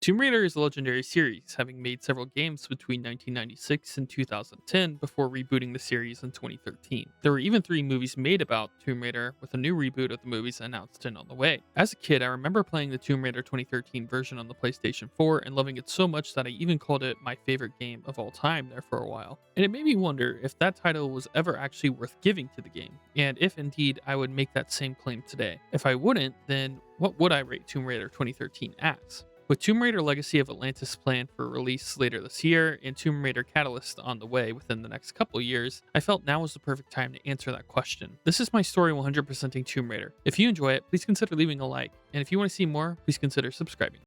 Tomb Raider is a legendary series, having made several games between 1996 and 2010 before rebooting the series in 2013. There were even three movies made about Tomb Raider, with a new reboot of the movies announced and on the way. As a kid, I remember playing the Tomb Raider 2013 version on the PlayStation 4 and loving it so much that I even called it my favorite game of all time there for a while. And it made me wonder if that title was ever actually worth giving to the game, and if indeed I would make that same claim today. If I wouldn't, then what would I rate Tomb Raider 2013 as? With Tomb Raider Legacy of Atlantis planned for release later this year and Tomb Raider Catalyst on the way within the next couple years, I felt now was the perfect time to answer that question. This is my story 100%ing Tomb Raider. If you enjoy it, please consider leaving a like, and if you want to see more, please consider subscribing.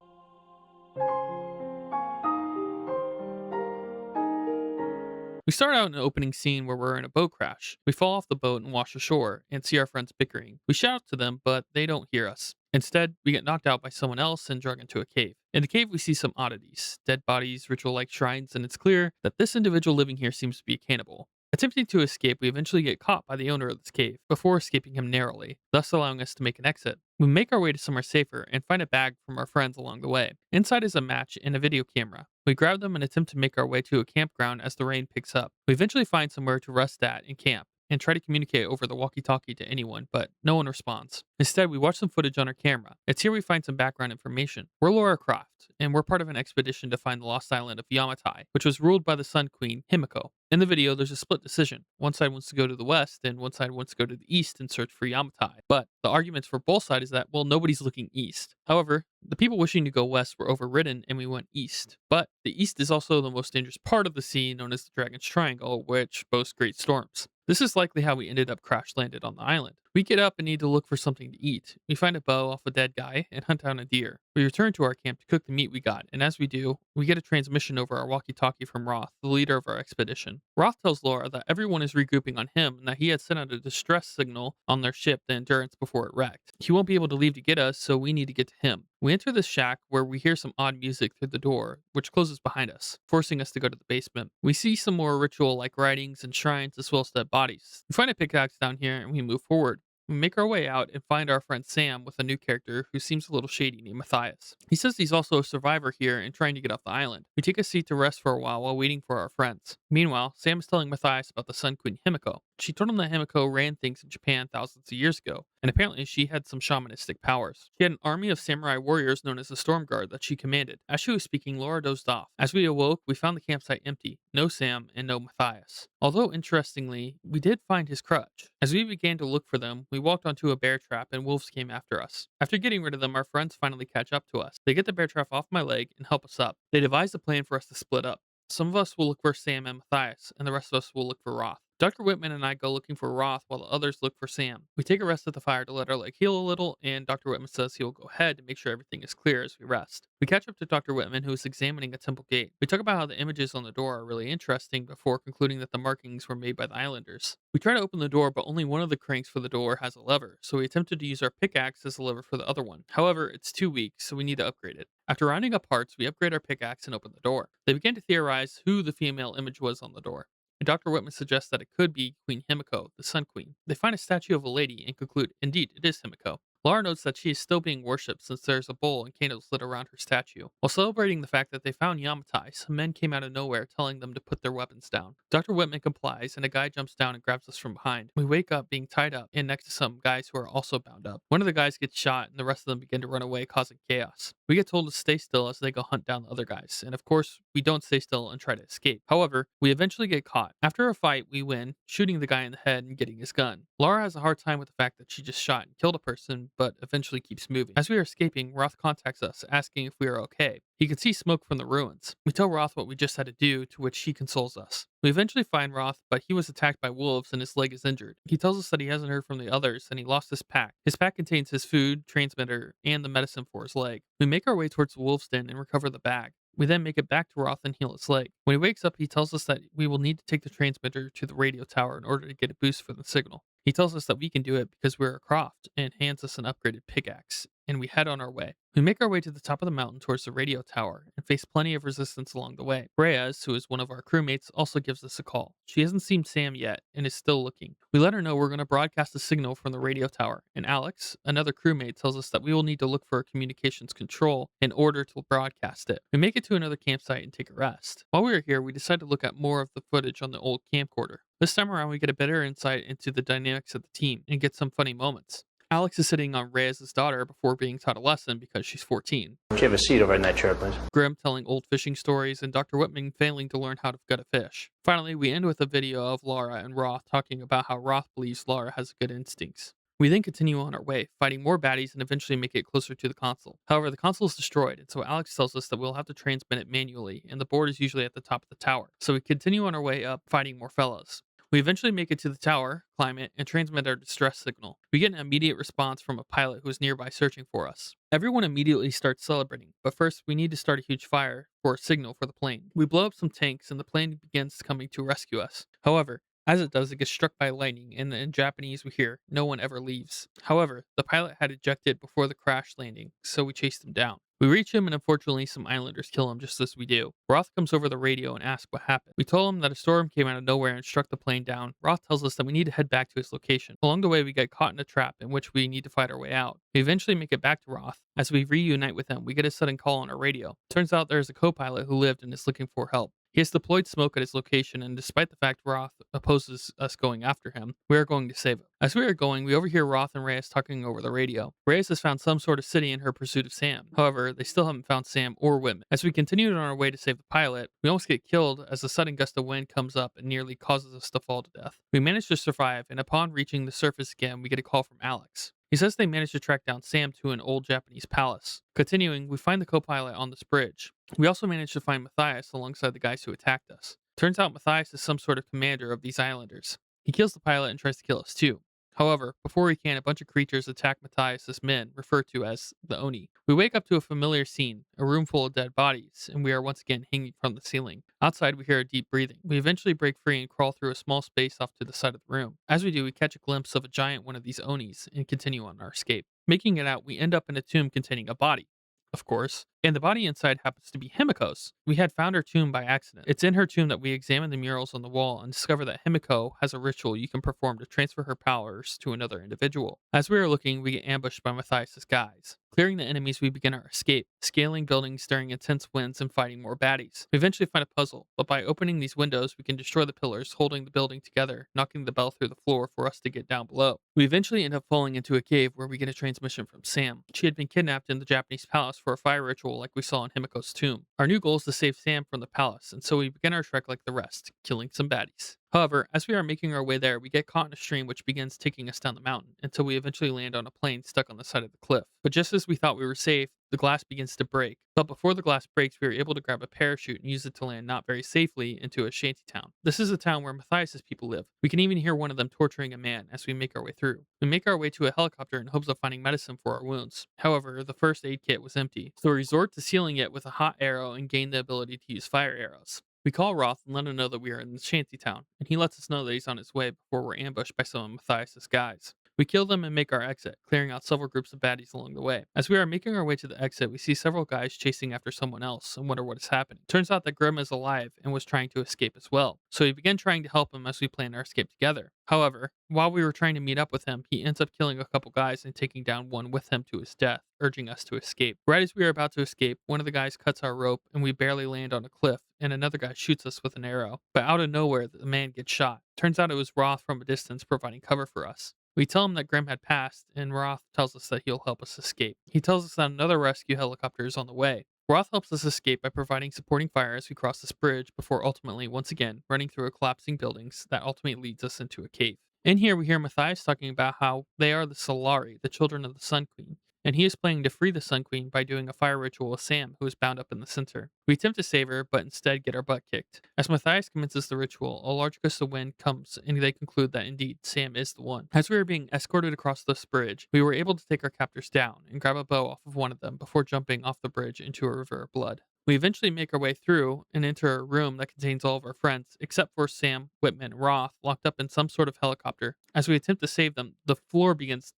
We start out in an opening scene where we're in a boat crash. We fall off the boat and wash ashore and see our friends bickering. We shout to them, but they don't hear us. Instead, we get knocked out by someone else and dragged into a cave. In the cave, we see some oddities, dead bodies, ritual like shrines, and it's clear that this individual living here seems to be a cannibal. Attempting to escape, we eventually get caught by the owner of this cave before escaping him narrowly, thus allowing us to make an exit. We make our way to somewhere safer and find a bag from our friends along the way. Inside is a match and a video camera. We grab them and attempt to make our way to a campground as the rain picks up. We eventually find somewhere to rest at and camp, and try to communicate over the walkie talkie to anyone, but no one responds. Instead, we watch some footage on our camera. It's here we find some background information. We're Lara Croft, and we're part of an expedition to find the lost island of Yamatai, which was ruled by the Sun Queen, Himiko. In the video, there's a split decision. One side wants to go to the west, and one side wants to go to the east and search for Yamatai. But the arguments for both sides is that, well, nobody's looking east. However, the people wishing to go west were overridden and we went east. But the east is also the most dangerous part of the sea, known as the Dragon's Triangle, which boasts great storms. This is likely how we ended up crash landed on the island. We get up and need to look for something to eat. We find a bow off a dead guy and hunt down a deer. We return to our camp to cook the meat we got, and as we do, we get a transmission over our walkie talkie from Roth, the leader of our expedition. Roth tells Laura that everyone is regrouping on him and that he had sent out a distress signal on their ship, the Endurance, before it wrecked. He won't be able to leave to get us, so we need to get to him. We enter this shack where we hear some odd music through the door, which closes behind us, forcing us to go to the basement. We see some more ritual like writings and shrines as well as dead bodies. We find a pickaxe down here and we move forward. We make our way out and find our friend Sam with a new character who seems a little shady named Matias. He says he's also a survivor here and trying to get off the island. We take a seat to rest for a while waiting for our friends. Meanwhile, Sam is telling Matthias about the Sun Queen Himiko. She told him that Himiko ran things in Japan thousands of years ago, and apparently she had some shamanistic powers. She had an army of samurai warriors known as the Storm Guard that she commanded. As she was speaking, Laura dozed off. As we awoke, we found the campsite empty. No Sam and no Matthias. Although, interestingly, we did find his crutch. As we began to look for them, we walked onto a bear trap and wolves came after us. After getting rid of them, our friends finally catch up to us. They get the bear trap off my leg and help us up. They devise a plan for us to split up. Some of us will look for Sam and Matthias, and the rest of us will look for Roth. Dr. Whitman and I go looking for Roth while the others look for Sam. We take a rest at the fire to let our leg heal a little, and Dr. Whitman says he will go ahead to make sure everything is clear as we rest. We catch up to Dr. Whitman, who is examining a temple gate. We talk about how the images on the door are really interesting before concluding that the markings were made by the islanders. We try to open the door, but only one of the cranks for the door has a lever, so we attempted to use our pickaxe as a lever for the other one. However, it's too weak, so we need to upgrade it. After rounding up parts, we upgrade our pickaxe and open the door. They begin to theorize who the female image was on the door. And Dr. Whitman suggests that it could be Queen Himiko, the Sun Queen. They find a statue of a lady and conclude, indeed, it is Himiko. Lara notes that she is still being worshipped since there's a bowl and candles lit around her statue. While celebrating the fact that they found Yamatai, some men came out of nowhere telling them to put their weapons down. Dr. Whitman complies, and a guy jumps down and grabs us from behind. We wake up being tied up and next to some guys who are also bound up. One of the guys gets shot, and the rest of them begin to run away, causing chaos. We get told to stay still as they go hunt down the other guys, and of course, we don't stay still and try to escape. However, we eventually get caught. After a fight, we win, shooting the guy in the head and getting his gun. Lara has a hard time with the fact that she just shot and killed a person, but eventually keeps moving. As we are escaping, Roth contacts us, asking if we are okay. He can see smoke from the ruins. We tell Roth what we just had to do, to which he consoles us. We eventually find Roth, but he was attacked by wolves and his leg is injured. He tells us that he hasn't heard from the others and he lost his pack. His pack contains his food, transmitter, and the medicine for his leg. We make our way towards the wolf's den and recover the bag. We then make it back to Roth and heal his leg. When he wakes up, he tells us that we will need to take the transmitter to the radio tower in order to get a boost for the signal. He tells us that we can do it because we're a Croft and hands us an upgraded pickaxe. and we head on our way. We make our way to the top of the mountain towards the radio tower and face plenty of resistance along the way. Reyes, who is one of our crewmates, also gives us a call. She hasn't seen Sam yet and is still looking. We let her know we're going to broadcast a signal from the radio tower, and Alex, another crewmate, tells us that we will need to look for a communications control in order to broadcast it. We make it to another campsite and take a rest. While we are here, we decide to look at more of the footage on the old camcorder. This time around, we get a better insight into the dynamics of the team and get some funny moments. Alex is sitting on Reyes' daughter before being taught a lesson because she's 14. Should you have a seat over in that chair, please? Grim telling old fishing stories, and Dr. Whitman failing to learn how to gut a fish. Finally, we end with a video of Lara and Roth talking about how Roth believes Lara has good instincts. We then continue on our way, fighting more baddies and eventually make it closer to the console. However, the console is destroyed, and so Alex tells us that we'll have to transmit it manually, and the board is usually at the top of the tower. So we continue on our way up, fighting more fellows. We eventually make it to the tower, climb it, and transmit our distress signal. We get an immediate response from a pilot who is nearby searching for us. Everyone immediately starts celebrating, but first we need to start a huge fire for a signal for the plane. We blow up some tanks and the plane begins coming to rescue us. However, as it does, it gets struck by lightning, and in Japanese we hear, "No one ever leaves." However, the pilot had ejected before the crash landing, so we chased him down. We reach him, and unfortunately, some islanders kill him just as we do. Roth comes over the radio and asks what happened. We told him that a storm came out of nowhere and struck the plane down. Roth tells us that we need to head back to his location. Along the way, we get caught in a trap in which we need to fight our way out. We eventually make it back to Roth. As we reunite with him, we get a sudden call on our radio. Turns out there is a co-pilot who lived and is looking for help. He has deployed smoke at his location, and despite the fact Roth opposes us going after him, we are going to save him. As we are going, we overhear Roth and Reyes talking over the radio. Reyes has found some sort of city in her pursuit of Sam. However, they still haven't found Sam or Whitman. As we continue on our way to save the pilot, we almost get killed as a sudden gust of wind comes up and nearly causes us to fall to death. We manage to survive, and upon reaching the surface again, we get a call from Alex. He says they managed to track down Sam to an old Japanese palace. Continuing, we find the co-pilot on this bridge. We also managed to find Matias alongside the guys who attacked us. Turns out Matias is some sort of commander of these islanders. He kills the pilot and tries to kill us too. However, before he can, a bunch of creatures attack Matias' men, referred to as the Oni. We wake up to a familiar scene, a room full of dead bodies, and we are once again hanging from the ceiling. Outside, we hear a deep breathing. We eventually break free and crawl through a small space off to the side of the room. As we do, we catch a glimpse of a giant one of these Onis and continue on our escape. Making it out, we end up in a tomb containing a body, of course, and the body inside happens to be Himiko's. We had found her tomb by accident. It's in her tomb that we examine the murals on the wall and discover that Himiko has a ritual you can perform to transfer her powers to another individual. As we are looking, we get ambushed by Matias' guys. Clearing the enemies, we begin our escape, scaling buildings during intense winds and fighting more baddies. We eventually find a puzzle, but by opening these windows, we can destroy the pillars holding the building together, knocking the bell through the floor for us to get down below. We eventually end up falling into a cave where we get a transmission from Sam. She had been kidnapped in the Japanese palace for a fire ritual like we saw in Himiko's tomb. Our new goal is to save Sam from the palace, and so we begin our trek like the rest, killing some baddies. However, as we are making our way there, we get caught in a stream which begins taking us down the mountain until we eventually land on a plane stuck on the side of the cliff. But just as we thought we were safe, the glass begins to break. But before the glass breaks, we are able to grab a parachute and use it to land not very safely into a shanty town. This is a town where Matias' people live. We can even hear one of them torturing a man as we make our way through. We make our way to a helicopter in hopes of finding medicine for our wounds. However, the first aid kit was empty, so we resort to sealing it with a hot arrow and gain the ability to use fire arrows. We call Roth and let him know that we are in the shanty town, and he lets us know that he's on his way before we're ambushed by some of Matias' guys. We kill them and make our exit, clearing out several groups of baddies along the way. As we are making our way to the exit, we see several guys chasing after someone else and wonder what is happening. Turns out that Grim is alive and was trying to escape as well, so we begin trying to help him as we plan our escape together. However, while we were trying to meet up with him, he ends up killing a couple guys and taking down one with him to his death, urging us to escape. Right as we are about to escape, one of the guys cuts our rope and we barely land on a cliff, and another guy shoots us with an arrow. But out of nowhere, the man gets shot. Turns out it was Roth from a distance providing cover for us. We tell him that Grim had passed, and Roth tells us that he'll help us escape. He tells us that another rescue helicopter is on the way. Roth helps us escape by providing supporting fire as we cross this bridge before ultimately, once again, running through a collapsing buildings that ultimately leads us into a cave. In here, we hear Matias talking about how they are the Solari, the children of the Sun Queen, and he is planning to free the Sun Queen by doing a fire ritual with Sam, who is bound up in the center. We attempt to save her, but instead get our butt kicked. As Matias commences the ritual, a large gust of wind comes, and they conclude that indeed, Sam is the one. As we are being escorted across this bridge, we were able to take our captors down and grab a bow off of one of them before jumping off the bridge into a river of blood. We eventually make our way through and enter a room that contains all of our friends, except for Sam, Whitman, and Roth, locked up in some sort of helicopter. As we attempt to save them, the floor begins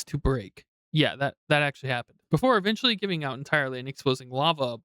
to break. Yeah, that actually happened. Before eventually giving out entirely and exposing lava?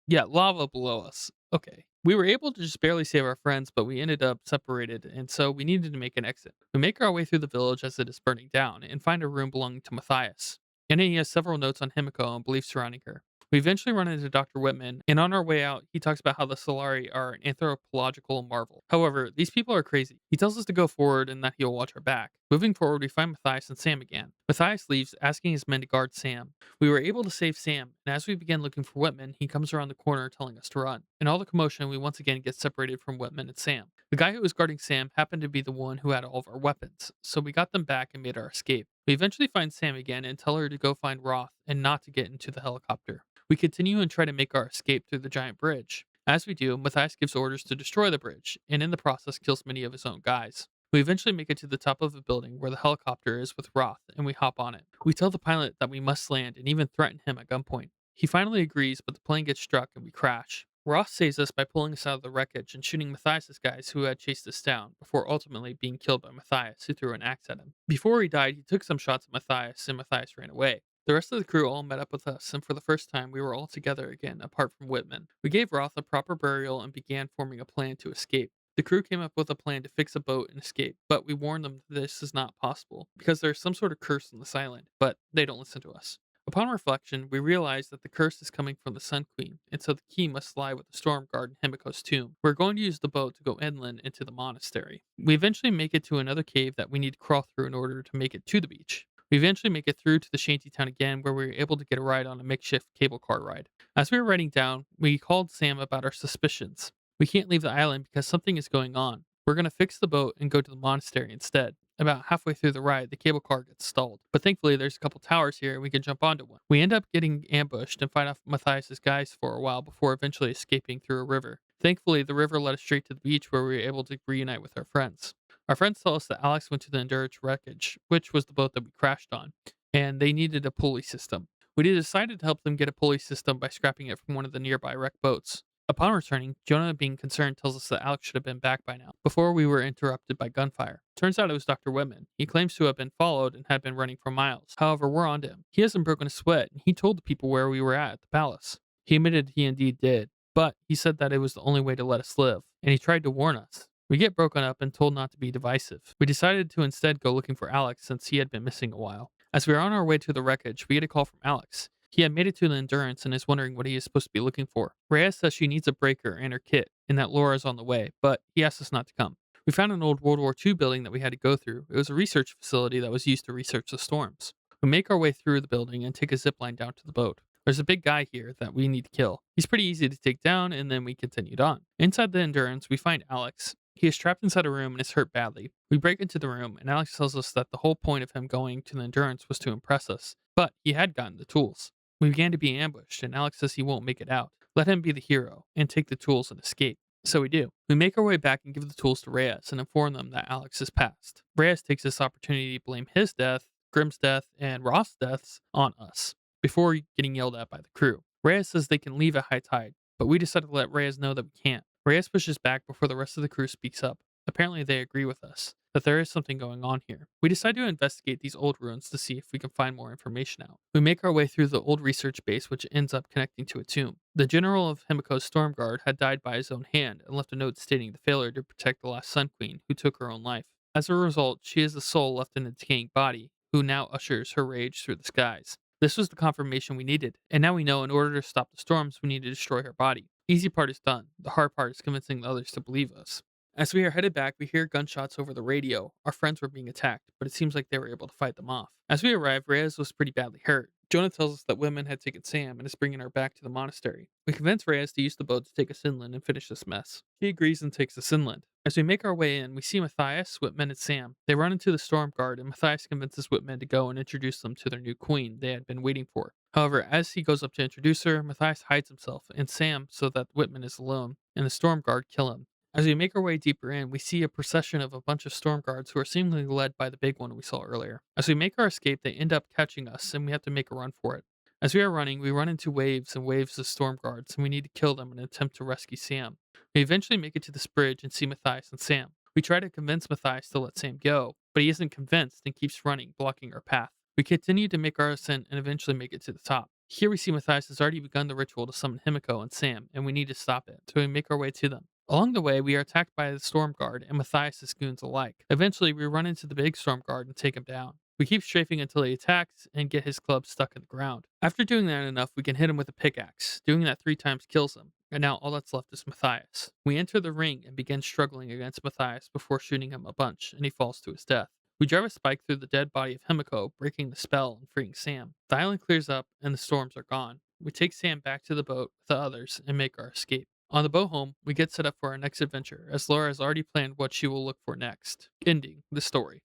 Yeah, lava below us. Okay. We were able to just barely save our friends, but we ended up separated, and so we needed to make an exit. We make our way through the village as it is burning down and find a room belonging to Matthias. And he has several notes on Himiko and beliefs surrounding her. We eventually run into Dr. Whitman, and on our way out, he talks about how the Solari are an anthropological marvel. However, these people are crazy. He tells us to go forward and that he'll watch our back. Moving forward, we find Matthias and Sam again. Matthias leaves, asking his men to guard Sam. We were able to save Sam, and as we begin looking for Whitman, he comes around the corner telling us to run. In all the commotion, we once again get separated from Whitman and Sam. The guy who was guarding Sam happened to be the one who had all of our weapons, so we got them back and made our escape. We eventually find Sam again and tell her to go find Roth and not to get into the helicopter. We continue and try to make our escape through the giant bridge. As we do, Matthias gives orders to destroy the bridge, and in the process kills many of his own guys. We eventually make it to the top of a building where the helicopter is with Roth, and we hop on it. We tell the pilot that we must land and even threaten him at gunpoint. He finally agrees, but the plane gets struck and we crash. Roth saves us by pulling us out of the wreckage and shooting Matthias' guys who had chased us down, before ultimately being killed by Matthias, who threw an axe at him. Before he died, he took some shots at Matthias, and Matthias ran away. The rest of the crew all met up with us, and for the first time, we were all together again, apart from Whitman. We gave Roth a proper burial and began forming a plan to escape. The crew came up with a plan to fix a boat and escape, but we warned them that this is not possible, because there's some sort of curse on this island, but they don't listen to us. Upon reflection, we realize that the curse is coming from the Sun Queen, and so the key must lie with the storm guard in Himiko's tomb. We're going to use the boat to go inland into the monastery. We eventually make it to another cave that we need to crawl through in order to make it to the beach. We eventually make it through to the shanty town again, where we were able to get a ride on a makeshift cable car ride. As we were riding down, we called Sam about our suspicions. We can't leave the island because something is going on. We're going to fix the boat and go to the monastery instead. About halfway through the ride, the cable car gets stalled, but thankfully there's a couple towers here and we can jump onto one. We end up getting ambushed and fight off Matthias' guys for a while before eventually escaping through a river. Thankfully, the river led us straight to the beach where we were able to reunite with our friends. Our friends tell us that Alex went to the Endurance Wreckage, which was the boat that we crashed on, and they needed a pulley system. We decided to help them get a pulley system by scrapping it from one of the nearby wrecked boats. Upon returning, Jonah, being concerned, tells us that Alex should have been back by now, before we were interrupted by gunfire. Turns out it was Dr. Whitman. He claims to have been followed and had been running for miles. However, we're onto him. He hasn't broken a sweat, and he told the people where we were at the palace. He admitted he indeed did, but he said that it was the only way to let us live, and he tried to warn us. We get broken up and told not to be divisive. We decided to instead go looking for Alex since he had been missing a while. As we are on our way to the wreckage, we get a call from Alex. He had made it to the Endurance and is wondering what he is supposed to be looking for. Rhea says she needs a breaker and her kit, and that Laura's on the way, but he asks us not to come. We found an old World War II building that we had to go through. It was a research facility that was used to research the storms. We make our way through the building and take a zip line down to the boat. There's a big guy here that we need to kill. He's pretty easy to take down, and then we continued on. Inside the Endurance, we find Alex. He is trapped inside a room and is hurt badly. We break into the room, and Alex tells us that the whole point of him going to the Endurance was to impress us, but he had gotten the tools. We began to be ambushed, and Alex says he won't make it out. Let him be the hero, and take the tools and escape. So we do. We make our way back and give the tools to Reyes and inform them that Alex has passed. Reyes takes this opportunity to blame his death, Grimm's death, and Roth's deaths on us, before getting yelled at by the crew. Reyes says they can leave at high tide, but we decided to let Reyes know that we can't. Reyes pushes back before the rest of the crew speaks up. Apparently they agree with us, that there is something going on here. We decide to investigate these old ruins to see if we can find more information out. We make our way through the old research base, which ends up connecting to a tomb. The general of Himiko's storm guard had died by his own hand and left a note stating the failure to protect the last Sun Queen, who took her own life. As a result, she is the soul left in a decaying body, who now ushers her rage through the skies. This was the confirmation we needed, and now we know in order to stop the storms, we need to destroy her body. Easy part is done. The hard part is convincing the others to believe us. As we are headed back, we hear gunshots over the radio. Our friends were being attacked, but it seems like they were able to fight them off. As we arrive, Reyes was pretty badly hurt. Jonah tells us that women had taken Sam and is bringing her back to the monastery. We convince Reyes to use the boat to take us inland and finish this mess. She agrees and takes us inland. As we make our way in, we see Matthias, Whitman, and Sam. They run into the storm guard, and Matthias convinces Whitman to go and introduce them to their new queen they had been waiting for. However, as he goes up to introduce her, Matthias hides himself and Sam so that Whitman is alone, and the storm guard kill him. As we make our way deeper in, we see a procession of a bunch of storm guards who are seemingly led by the big one we saw earlier. As we make our escape, they end up catching us, and we have to make a run for it. As we are running, we run into waves and waves of storm guards, and we need to kill them in an attempt to rescue Sam. We eventually make it to this bridge and see Matthias and Sam. We try to convince Matthias to let Sam go, but he isn't convinced and keeps running, blocking our path. We continue to make our ascent and eventually make it to the top. Here we see Matthias has already begun the ritual to summon Himiko and Sam, and we need to stop it, so we make our way to them. Along the way, we are attacked by the Storm Guard and Matthias' goons alike. Eventually, we run into the big Storm Guard and take him down. We keep strafing until he attacks and get his club stuck in the ground. After doing that enough, we can hit him with a pickaxe. Doing that 3 times kills him, and now all that's left is Matthias. We enter the ring and begin struggling against Matthias before shooting him a bunch, and he falls to his death. We drive a spike through the dead body of Himiko, breaking the spell and freeing Sam. The island clears up and the storms are gone. We take Sam back to the boat with the others and make our escape. On the boat home, we get set up for our next adventure, as Laura has already planned what she will look for next. Ending the story.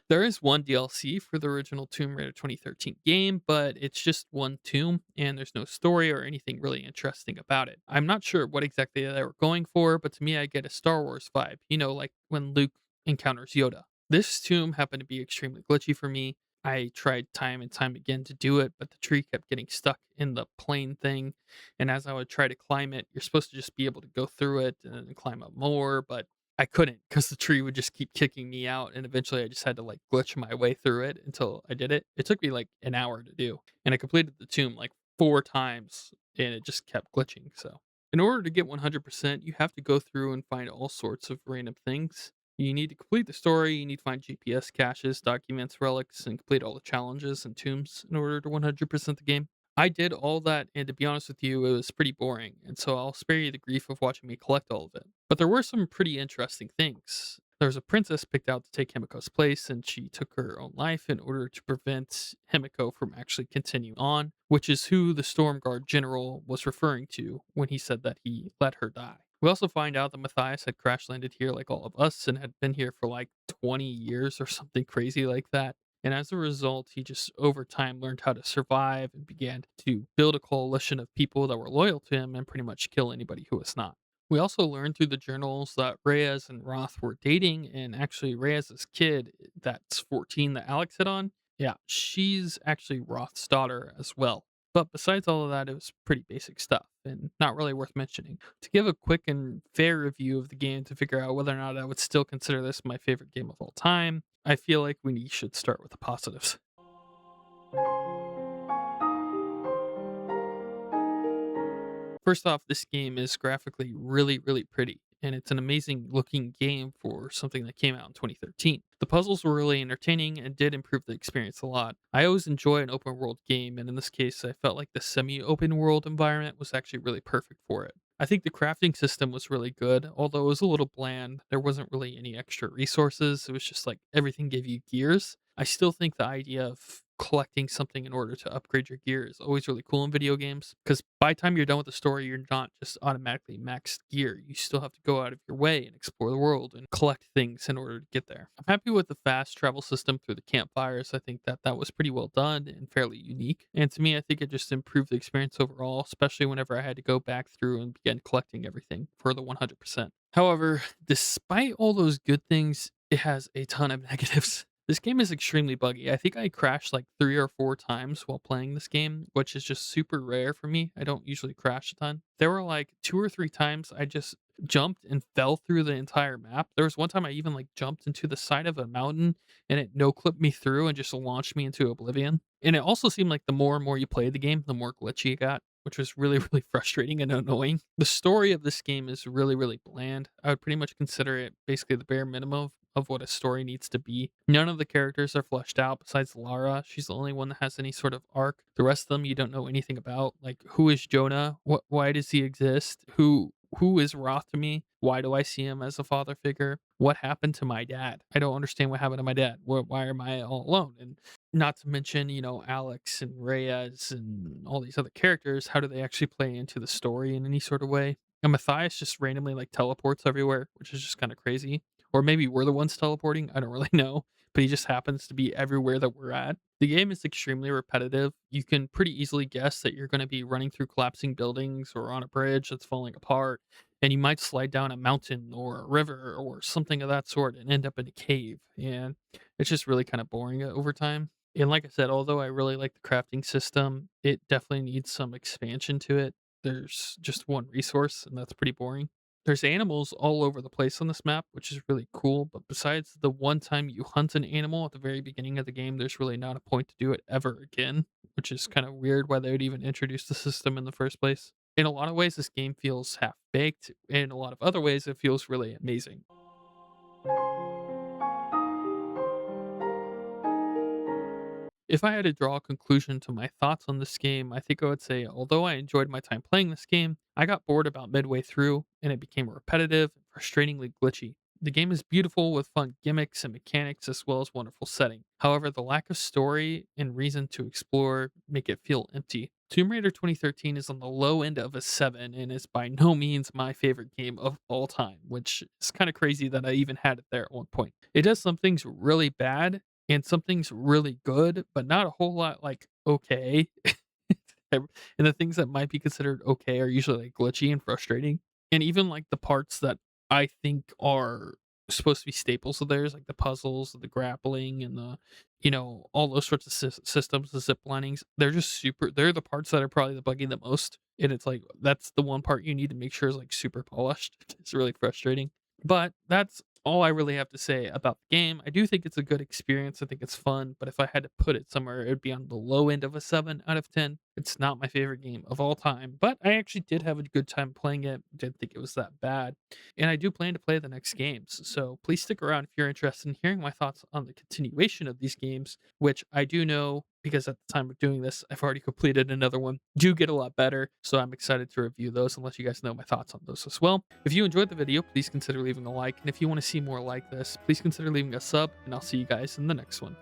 There is one DLC for the original Tomb Raider 2013 game, but it's just one tomb, and there's no story or anything really interesting about it. I'm not sure what exactly they were going for, but to me, I get a Star Wars vibe, like when Luke encounters Yoda. This tomb happened to be extremely glitchy for me. I tried time and time again to do it, but the tree kept getting stuck in the plane thing. And as I would try to climb it, you're supposed to just be able to go through it and then climb up more, but I couldn't because the tree would just keep kicking me out, and eventually I just had to, like, glitch my way through it until I did it. It took me, like, an hour to do, and I completed the tomb, like, 4 times, and it just kept glitching, so in order to get 100%, you have to go through and find all sorts of random things. You need to complete the story, you need to find GPS caches, documents, relics, and complete all the challenges and tombs in order to 100% the game. I did all that, and to be honest with you, it was pretty boring, and so I'll spare you the grief of watching me collect all of it. But there were some pretty interesting things. There was a princess picked out to take Himiko's place, and she took her own life in order to prevent Himiko from actually continuing on, which is who the Stormguard general was referring to when he said that he let her die. We also find out that Matthias had crash landed here like all of us and had been here for like 20 years or something crazy like that. And as a result, he just over time learned how to survive and began to build a coalition of people that were loyal to him and pretty much kill anybody who was not. We also learned through the journals that Reyes and Roth were dating, and actually Reyes' kid, that's 14 that Alex hit on, yeah, she's actually Roth's daughter as well. But besides all of that, it was pretty basic stuff and not really worth mentioning. To give a quick and fair review of the game to figure out whether or not I would still consider this my favorite game of all time, I feel like we should start with the positives. First off, this game is graphically really, really pretty, and it's an amazing looking game for something that came out in 2013. The puzzles were really entertaining and did improve the experience a lot. I always enjoy an open world game, and in this case, I felt like the semi open world environment was actually really perfect for it. I think the crafting system was really good, although it was a little bland. There wasn't really any extra resources. It was just like everything gave you gears. I still think the idea of collecting something in order to upgrade your gear is always really cool in video games because by the time you're done with the story, you're not just automatically maxed gear. You still have to go out of your way and explore the world and collect things in order to get there. I'm happy with the fast travel system through the campfires. I think that that was pretty well done and fairly unique. And to me, I think it just improved the experience overall, especially whenever I had to go back through and begin collecting everything for the 100%. However, despite all those good things, it has a ton of negatives. This game is extremely buggy. I think I crashed like 3 or 4 times while playing this game, which is just super rare for me. I don't usually crash a ton. There were like 2 or 3 times I just jumped and fell through the entire map. There was one time I even like jumped into the side of a mountain and it no clipped me through and just launched me into oblivion. And it also seemed like the more and more you played the game, the more glitchy it got, which was really, really frustrating and annoying. The story of this game is really, really bland. I would pretty much consider it basically the bare minimum of what a story needs to be. None of the characters are fleshed out besides Lara. She's the only one that has any sort of arc. The rest of them you don't know anything about. Like who is Jonah? Why does he exist? Who is Roth to me? Why do I see him as a father figure? What happened to my dad? I don't understand what happened to my dad. Why am I all alone? And not to mention, Alex and Reyes and all these other characters. How do they actually play into the story in any sort of way? And Matthias just randomly like teleports everywhere, which is just kind of crazy. Or maybe we're the ones teleporting. I don't really know. But he just happens to be everywhere that we're at. The game is extremely repetitive. You can pretty easily guess that you're going to be running through collapsing buildings or on a bridge that's falling apart. And you might slide down a mountain or a river or something of that sort and end up in a cave. And it's just really kind of boring over time. And like I said, although I really like the crafting system, it definitely needs some expansion to it. There's just one resource, and that's pretty boring. There's animals all over the place on this map, which is really cool, but besides the one time you hunt an animal at the very beginning of the game, there's really not a point to do it ever again, which is kind of weird why they would even introduce the system in the first place. In a lot of ways, this game feels half baked. In a lot of other ways, it feels really amazing. If I had to draw a conclusion to my thoughts on this game, I think I would say, although I enjoyed my time playing this game, I got bored about midway through and it became repetitive and frustratingly glitchy. The game is beautiful with fun gimmicks and mechanics as well as wonderful setting. However, the lack of story and reason to explore make it feel empty. Tomb Raider 2013 is on the low end of a 7 and is by no means my favorite game of all time, which is kind of crazy that I even had it there at one point. It does some things really bad and something's really good, but not a whole lot like okay. And the things that might be considered okay are usually like glitchy and frustrating. And even like the parts that I think are supposed to be staples of theirs, like the puzzles, the grappling, and all those sorts of systems, the zip linings, they're just super. They're the parts that are probably the bugging the most. And it's like that's the one part you need to make sure is like super polished. It's really frustrating. But that's all I really have to say about the game. I do think it's a good experience. I think it's fun, but if I had to put it somewhere, it would be on the low end of a 7 out of 10. It's not my favorite game of all time, but I actually did have a good time playing it. Didn't think it was that bad. And I do plan to play the next games. So please stick around if you're interested in hearing my thoughts on the continuation of these games, which I do know because at the time of doing this, I've already completed another one, do get a lot better. So I'm excited to review those and let you guys know my thoughts on those as well. If you enjoyed the video, please consider leaving a like. And if you want to see more like this, please consider leaving a sub, and I'll see you guys in the next one.